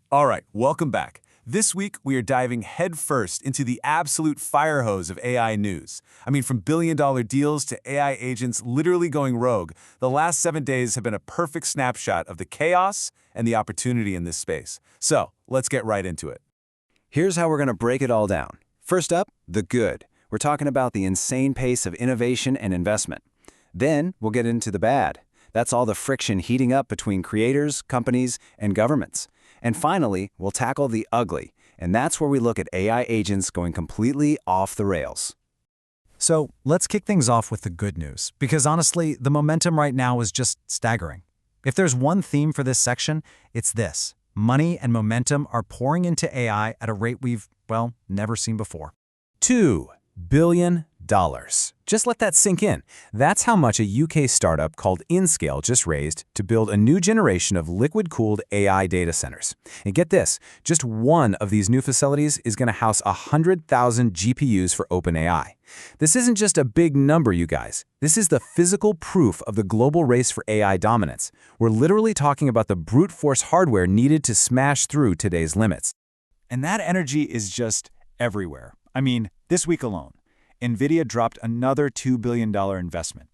All right, welcome back. This week, we are diving headfirst into the absolute fire hose of AI news. I mean, from billion-dollar deals to AI agents literally going rogue, the last 7 days have been a perfect snapshot of the chaos and the opportunity in this space. So, let's get right into it. Here's how we're going to break it all down. First up, the good. We're talking about the insane pace of innovation and investment. Then, we'll get into the bad. That's all the friction heating up between creators, companies, and governments. And finally, we'll tackle the ugly, and that's where we look at AI agents going completely off the rails. So let's kick things off with the good news, because honestly, the momentum right now is just staggering. If there's one theme for this section, it's this. Money and momentum are pouring into AI at a rate we've, well, never seen before. $2 billion. Just let that sink in. That's how much a UK startup called Inscale just raised to build a new generation of liquid-cooled AI data centers. And get this, just one of these new facilities is going to house 100,000 GPUs for OpenAI. This isn't just a big number, you guys. This is the physical proof of the global race for AI dominance. We're literally talking about the brute force hardware needed to smash through today's limits. And that energy is just everywhere. I mean, this week alone, Nvidia dropped another $2 billion investment.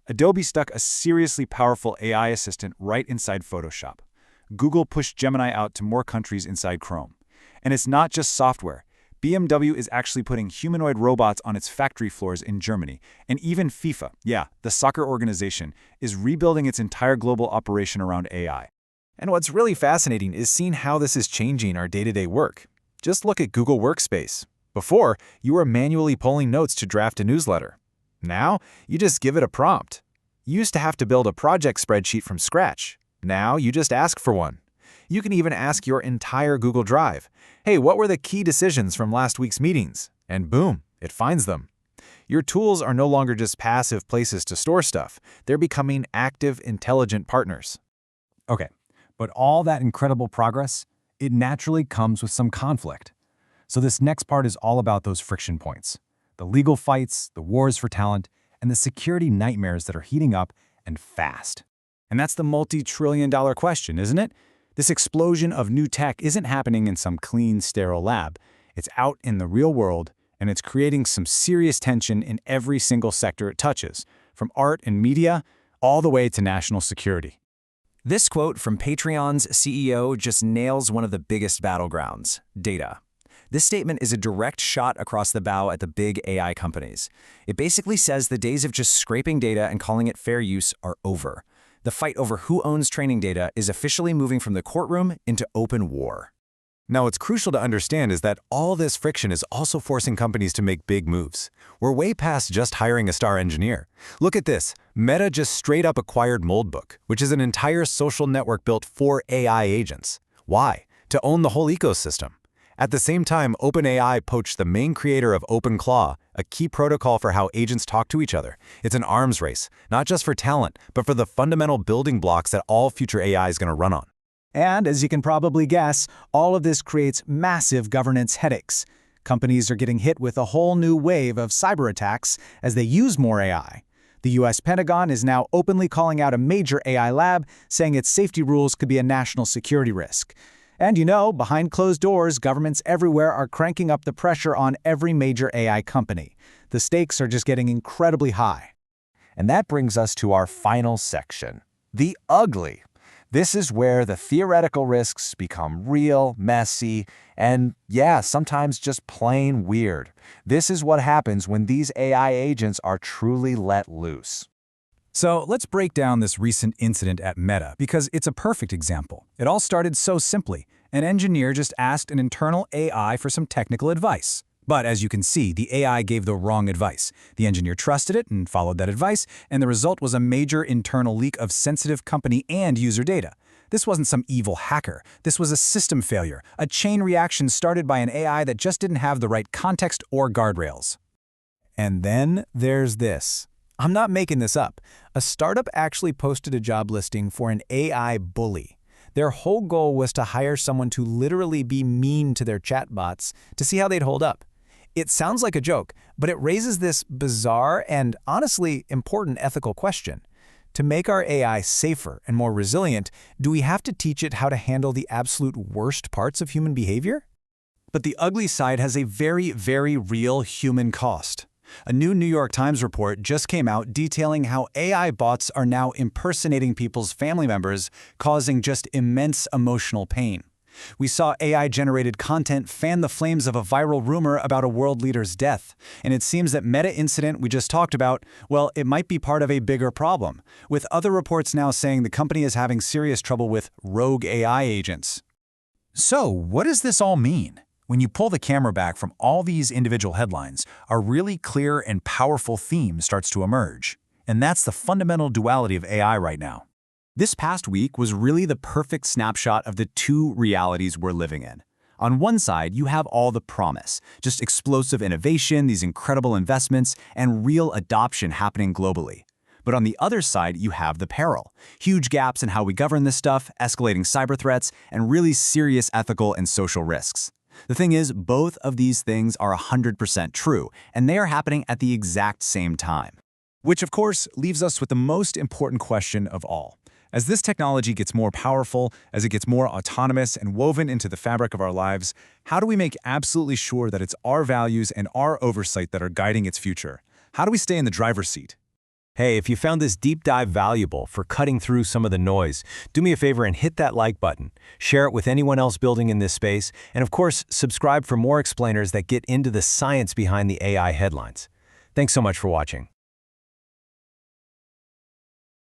Adobe stuck a seriously powerful AI assistant right inside Photoshop. Google pushed Gemini out to more countries inside Chrome. And it's not just software. BMW is actually putting humanoid robots on its factory floors in Germany. And even FIFA, the soccer organization, is rebuilding its entire global operation around AI. And what's really fascinating is seeing how this is changing our day-to-day work. Just look at Google Workspace. Before, you were manually pulling notes to draft a newsletter. Now, you just give it a prompt. You used to have to build a project spreadsheet from scratch. Now, you just ask for one. You can even ask your entire Google Drive, hey, what were the key decisions from last week's meetings? And boom, it finds them. Your tools are no longer just passive places to store stuff. They're becoming active, intelligent partners. Okay, but all that incredible progress, it naturally comes with some conflict. So this next part is all about those friction points. The legal fights, the wars for talent, and the security nightmares that are heating up and fast. And that's the multi-trillion-dollar question, isn't it? This explosion of new tech isn't happening in some clean, sterile lab. It's out in the real world, and it's creating some serious tension in every single sector it touches, from art and media all the way to national security. This quote from Patreon's CEO just nails one of the biggest battlegrounds: data. This statement is a direct shot across the bow at the big AI companies. It basically says the days of just scraping data and calling it fair use are over. The fight over who owns training data is officially moving from the courtroom into open war. Now, what's crucial to understand is that all this friction is also forcing companies to make big moves. We're way past just hiring a star engineer. Look at this. Meta just straight up acquired Moldbook, which is an entire social network built for AI agents. Why? To own the whole ecosystem. At the same time, OpenAI poached the main creator of OpenClaw, a key protocol for how agents talk to each other. It's an arms race, not just for talent, but for the fundamental building blocks that all future AI is going to run on. And as you can probably guess, all of this creates massive governance headaches. Companies are getting hit with a whole new wave of cyber attacks as they use more AI. The US Pentagon is now openly calling out a major AI lab, saying its safety rules could be a national security risk. And behind closed doors, governments everywhere are cranking up the pressure on every major AI company. The stakes are just getting incredibly high. And that brings us to our final section, the ugly. This is where the theoretical risks become real, messy, and sometimes just plain weird. This is what happens when these AI agents are truly let loose. So let's break down this recent incident at Meta, because it's a perfect example. It all started so simply. An engineer just asked an internal AI for some technical advice. But as you can see, the AI gave the wrong advice. The engineer trusted it and followed that advice, and the result was a major internal leak of sensitive company and user data. This wasn't some evil hacker. This was a system failure, a chain reaction started by an AI that just didn't have the right context or guardrails. And then there's this. I'm not making this up. A startup actually posted a job listing for an AI bully. Their whole goal was to hire someone to literally be mean to their chatbots to see how they'd hold up. It sounds like a joke, but it raises this bizarre and honestly important ethical question. To make our AI safer and more resilient, do we have to teach it how to handle the absolute worst parts of human behavior? But the ugly side has a very, very real human cost. A new New York Times report just came out detailing how AI bots are now impersonating people's family members, causing just immense emotional pain. We saw AI-generated content fan the flames of a viral rumor about a world leader's death, and it seems that Meta incident we just talked about, well, it might be part of a bigger problem, with other reports now saying the company is having serious trouble with rogue AI agents. So, what does this all mean? When you pull the camera back from all these individual headlines, a really clear and powerful theme starts to emerge. And that's the fundamental duality of AI right now. This past week was really the perfect snapshot of the two realities we're living in. On one side, you have all the promise, just explosive innovation, these incredible investments, and real adoption happening globally. But on the other side, you have the peril. Huge gaps in how we govern this stuff, escalating cyber threats, and really serious ethical and social risks. The thing is, both of these things are 100% true, and they are happening at the exact same time. Which, of course, leaves us with the most important question of all. As this technology gets more powerful, as it gets more autonomous and woven into the fabric of our lives, how do we make absolutely sure that it's our values and our oversight that are guiding its future? How do we stay in the driver's seat? Hey, if you found this deep dive valuable for cutting through some of the noise, do me a favor and hit that like button. Share it with anyone else building in this space, and of course, subscribe for more explainers that get into the science behind the AI headlines. Thanks so much for watching.